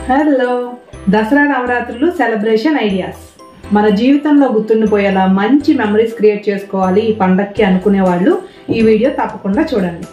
Hello Dasara నవరాత్రులు celebration ideas మన జీవితంలో గుర్తుండిపోయేలా మంచి మెమరీస్ క్రియేట్ చేసుకోవాలి ఈ పండగకి అనుకునే వాళ్ళు ఈ వీడియో తప్పకుండా చూడండి.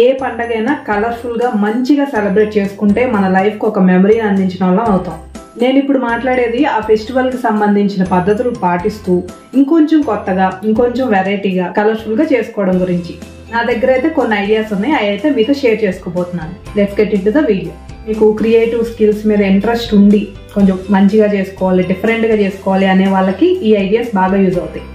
ఏ పండగైనా కలర్ఫుల్ గా మంచిగా సెలబ్రేట్ చేసుకుంటే మన లైఫ్ కు ఒక మెమరీ అందించిన వాళ్ళం అవుతాం. నేను ఇప్పుడు మాట్లాడేది ఆ ఫెస్టివల్ కి సంబంధించిన పద్ధతులు పాటిస్తూ ఇంకొంచెం కొత్తగా ఇంకొంచెం వెరైటీగా కలర్ఫుల్ గా చేసుకోవడం గురించి. నా దగ్గర అయితే కొన్ని ఐడియాస్ ఉన్నాయి, అవి అయితే మీతో షేర్ చేసుకోబోతున్నాను. Let's get into the video. మీకు క్రియేటివ్ స్కిల్స్ మీద ఇంట్రెస్ట్ ఉండి కొంచెం మంచిగా చేసుకోవాలి, డిఫరెంట్గా చేసుకోవాలి అనే వాళ్ళకి ఈ ఐడియాస్ బాగా యూజ్ అవుతాయి.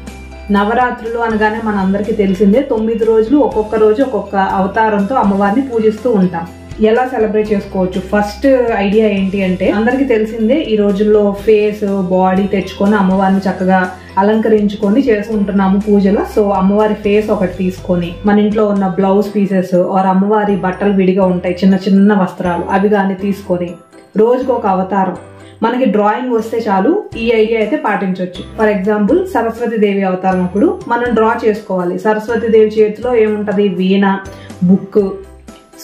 నవరాత్రులు అనగానే మన అందరికీ తెలిసిందే 9 రోజులు ఒక్కొక్క రోజు ఒక్కొక్క అవతారంతో అమ్మవారిని పూజిస్తూ ఉంటాం. ఎలా సెలబ్రేట్ చేసుకోవచ్చు? ఫస్ట్ ఐడియా ఏంటి అంటే, అందరికీ తెలిసిందే ఈ రోజుల్లో ఫేస్ బాడీ తెచ్చుకొని అమ్మవారిని చక్కగా అలంకరించుకొని చేసుకుంటున్నాము పూజలో. సో అమ్మవారి ఫేస్ ఒకటి తీసుకొని మన ఇంట్లో ఉన్న బ్లౌజ్ పీసెస్ ఆర్ అమ్మవారి బట్టలు విడిగా ఉంటాయి, చిన్న చిన్న వస్త్రాలు, అవి కానీ తీసుకొని రోజుకు ఒక అవతారం. మనకి డ్రాయింగ్ వస్తే చాలు ఈ ఐడియా అయితే పాటించవచ్చు. ఫర్ ఎగ్జాంపుల్ సరస్వతి దేవి అవతారం అప్పుడు మనం డ్రా చేసుకోవాలి. సరస్వతి దేవి చేతిలో ఏముంటది? వీణ, బుక్.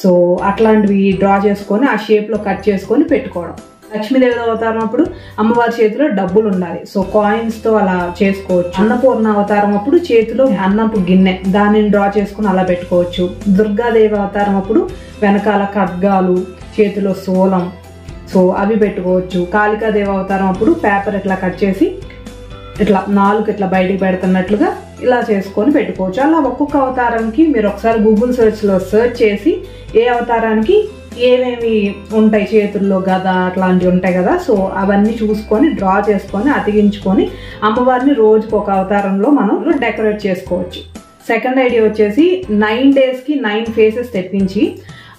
సో అట్లాంటివి డ్రా చేసుకొని ఆ షేప్ లో కట్ చేసుకొని పెట్టుకోవడం. లక్ష్మీదేవి అవతారం అప్పుడు అమ్మవారి చేతిలో డబ్బులు ఉండాలి, సో కాయిన్స్ తో అలా చేసుకోవచ్చు. అన్నపూర్ణ అవతారం అప్పుడు చేతిలో అన్నపు గిన్నె, దానిని డ్రా చేసుకుని అలా పెట్టుకోవచ్చు. దుర్గాదేవి అవతారం అప్పుడు వెనకాల ఖడ్గాలు, చేతిలో శూలం, సో అవి పెట్టుకోవచ్చు. కాళికాదేవి అవతారం అప్పుడు పేపర్ ఇట్లా కట్ చేసి ఇట్లా 4 ఇట్లా బయటికి పెడుతున్నట్లుగా ఇలా చేసుకొని పెట్టుకోవచ్చు. అలా ఒక్కొక్క అవతారానికి మీరు ఒకసారి గూగుల్ సెర్చ్లో సెర్చ్ చేసి ఏ అవతారానికి ఏమేమి ఉంటాయి, చేతుల్లో గద అట్లాంటివి ఉంటాయి కదా, సో అవన్నీ చూసుకొని డ్రా చేసుకొని అతికించుకొని అమ్మవారిని రోజుకు ఒక అవతారంలో మనం డెకరేట్ చేసుకోవచ్చు. సెకండ్ ఐడియా వచ్చేసి 9 డేస్కి 9 ఫేసెస్ తెప్పించి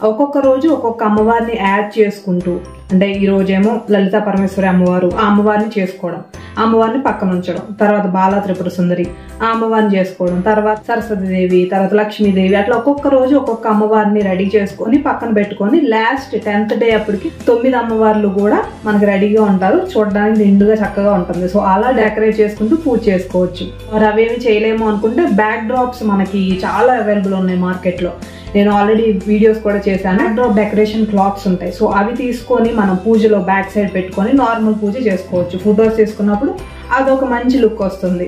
ఒక్కొక్క రోజు ఒక్కొక్క అమ్మవారిని యాడ్ చేసుకుంటూ, అంటే ఈ రోజేమో లలితా పరమేశ్వరి అమ్మవారు, ఆ అమ్మవారిని చేసుకోవడం, ఆ అమ్మవారిని పక్కన ఉంచడం, తర్వాత బాలా త్రిపుర సుందరి ఆ అమ్మవారిని చేసుకోవడం, తర్వాత సరస్వతి దేవి, తర్వాత లక్ష్మీదేవి, అట్లా ఒక్కొక్క రోజు ఒక్కొక్క అమ్మవారిని రెడీ చేసుకొని పక్కన పెట్టుకొని లాస్ట్ 10th డే అప్పటికి 9 అమ్మవార్లు కూడా మనకి రెడీగా ఉంటారు, చూడడానికి నిండుగా చక్కగా ఉంటుంది. సో అలా డెకరేట్ చేసుకుంటూ పూజ చేసుకోవచ్చు. మరి అవేమి చేయలేము అనుకుంటే బ్యాక్ డ్రాప్స్ మనకి చాలా అవైలబుల్ ఉన్నాయి మార్కెట్లో. నేను ఆల్రెడీ వీడియోస్ కూడా చేశాను. బ్యాక్ డ్రాప్ డెకరేషన్ క్లాత్స్ ఉంటాయి, సో అవి తీసుకొని మనం పూజలో బ్యాక్ సైడ్ పెట్టుకొని నార్మల్ పూజ చేసుకోవచ్చు. ఫొటోస్ తీసుకున్నప్పుడు అదొక మంచి లుక్ వస్తుంది.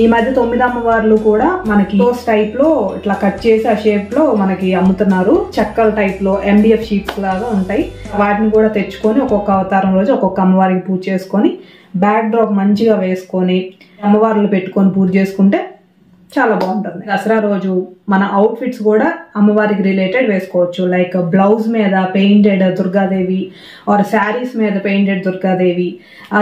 ఈ మధ్య 9 అమ్మవార్లు కూడా మనకి టోస్ టైప్ లో ఇట్లా కట్ చేసి ఆ షేప్ లో మనకి అమ్ముతున్నారు. చెక్కల టైప్ లో MDF షీట్స్ లాగా ఉంటాయి, వాటిని కూడా తెచ్చుకొని ఒక్కొక్క అవతారం రోజు ఒక్కొక్క అమ్మవారికి పూజ చేసుకొని బ్యాక్ డ్రాప్ మంచిగా వేసుకొని అమ్మవార్లు పెట్టుకొని పూజ చేసుకుంటే చాలా బాగుంటుంది. దసరా రోజు మన అవుట్ఫిట్స్ కూడా అమ్మవారికి రిలేటెడ్ వేసుకోవచ్చు. లైక్ బ్లౌజ్ మీద పెయింటెడ్ దుర్గాదేవి ఆర్ శారీస్ మీద పెయింటెడ్ దుర్గాదేవి,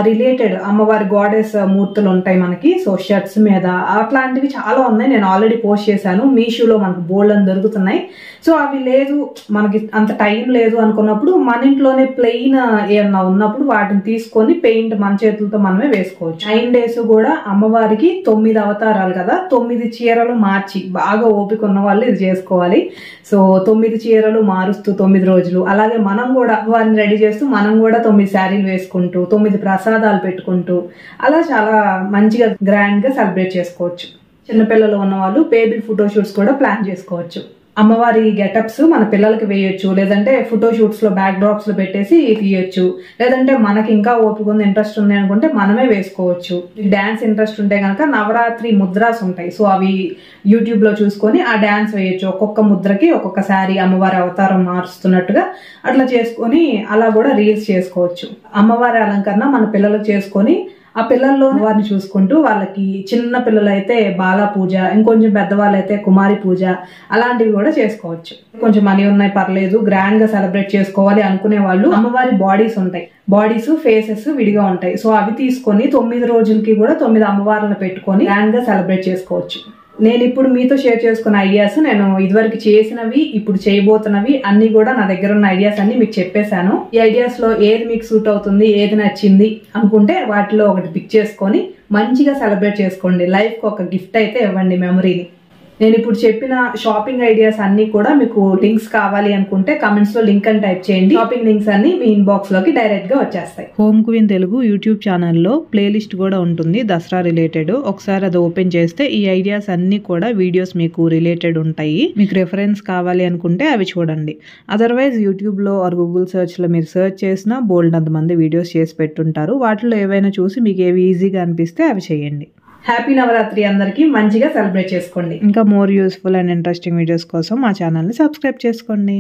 రిలేటెడ్ అమ్మవారి గాడెస్ మూర్తులు ఉంటాయి మనకి, సో షర్ట్స్ మీద అట్లాంటివి చాలా ఉన్నాయి. నేను ఆల్రెడీ పోస్ట్ చేశాను, మీషోలో మనకు బోల్డ్ అని దొరుకుతున్నాయి. సో అవి లేదు, మనకి అంత టైం లేదు అనుకున్నప్పుడు మన ఇంట్లోనే ప్లెయిన్ ఏమన్నా ఉన్నప్పుడు వాటిని తీసుకొని పెయింట్ మన చేతులతో మనమే వేసుకోవచ్చు. 9 డేస్ కూడా అమ్మవారికి 9 అవతారాలు కదా, 9 చీరలు మార్చి, బాగా ఓపిక ఉన్న వాళ్ళు ఇది చేసుకోవాలి. సో 9 చీరలు మారుస్తూ 9 రోజులు, అలాగే మనం కూడా వారిని రెడీ చేస్తూ మనం కూడా 9 శారీలు వేసుకుంటూ 9 ప్రసాదాలు పెట్టుకుంటూ అలా చాలా మంచిగా గ్రాండ్ గా సెలబ్రేట్ చేసుకోవచ్చు. చిన్నపిల్లలు ఉన్న వాళ్ళు బేబీ ఫోటో షూట్స్ కూడా ప్లాన్ చేసుకోవచ్చు. అమ్మవారి గెటప్స్ మన పిల్లలకి వేయొచ్చు, లేదంటే ఫోటో షూట్స్ లో బ్యాక్ డ్రాప్స్ లో పెట్టేసి తీయొచ్చు, లేదంటే మనకి ఇంకా ఓపిక ఉంది, ఇంట్రెస్ట్ ఉంది అనుకుంటే మనమే వేసుకోవచ్చు. డాన్స్ ఇంట్రెస్ట్ ఉంటే కనుక నవరాత్రి ముద్రాస్ ఉంటాయి, సో అవి యూట్యూబ్ లో చూసుకొని ఆ డాన్స్ వేయొచ్చు. ఒక్కొక్క ముద్రకి ఒక్కొక్క శారీ అమ్మవారి అవతారం మారుస్తున్నట్టుగా అట్లా చేసుకొని అలా కూడా రీల్స్ చేసుకోవచ్చు. అమ్మవారి అలంకరణ మన పిల్లలకు చేసుకొని ఆ పిల్లల్లో వారిని చూసుకుంటూ, వాళ్ళకి చిన్న పిల్లలైతే బాలా పూజ, ఇంకొంచెం పెద్దవాళ్ళైతే కుమారి పూజ, అలాంటివి కూడా చేసుకోవచ్చు. కొంచెం మనీ ఉన్నాయి పర్లేదు, గ్రాండ్ గా సెలబ్రేట్ చేసుకోవాలి అనుకునే వాళ్ళు అమ్మవారి బాడీస్ ఉంటాయి, బాడీస్ ఫేసెస్ విడిగా ఉంటాయి, సో అవి తీసుకొని 9 రోజులకి కూడా 9 అమ్మవార్లను పెట్టుకొని గ్రాండ్ గా సెలబ్రేట్ చేసుకోవచ్చు. నేను ఇప్పుడు మీతో షేర్ చేసుకున్న ఐడియాస్, నేను ఇదివరకు చేసినవి, ఇప్పుడు చేయబోతున్నవి అన్ని కూడా నా దగ్గర ఉన్న ఐడియాస్ అన్ని మీకు చెప్పేశాను. ఈ ఐడియాస్ లో ఏది మీకు సూట్ అవుతుంది, ఏది నచ్చింది అనుకుంటే వాటిలో ఒకటి పిక్ చేసుకొని మంచిగా సెలబ్రేట్ చేసుకోండి. లైఫ్ కి ఒక గిఫ్ట్ అయితే ఇవ్వండి, మెమరీని. నేను ఇప్పుడు చెప్పిన షాపింగ్ ఐడియాస్ అన్ని కూడా మీకు లింక్స్ కావాలి అనుకుంటే కమెంట్స్ లో లింక్ అని టైప్ చేయండి. షాపింగ్ లింక్స్ అన్ని మీ ఇన్బాక్స్ లోకి డైరెక్ట్ గా వచ్చేస్తాయి. హోమ్ క్వీన్ తెలుగు యూట్యూబ్ ఛానల్లో ప్లేలిస్ట్ కూడా ఉంటుంది దసరా రిలేటెడ్. ఒకసారి అది ఓపెన్ చేస్తే ఈ ఐడియాస్ అన్ని కూడా వీడియోస్ మీకు రిలేటెడ్ ఉంటాయి. మీకు రెఫరెన్స్ కావాలి అనుకుంటే అవి చూడండి. అదర్వైజ్ యూట్యూబ్ లో ఆర్ గూగుల్ సర్చ్ లో మీరు సర్చ్ చేసినా బోల్డ్ అంతమంది వీడియోస్ చేసి పెట్టుంటారు. వాటిలో ఏవైనా చూసి మీకు ఏవి ఈజీగా అనిపిస్తే అవి చేయండి. హ్యాపీ నవరాత్రి అందరికీ. మంచిగా సెలబ్రేట్ చేసుకోండి. ఇంకా more useful and interesting videos కోసం మా ఛానల్ని సబ్స్క్రైబ్ చేసుకోండి.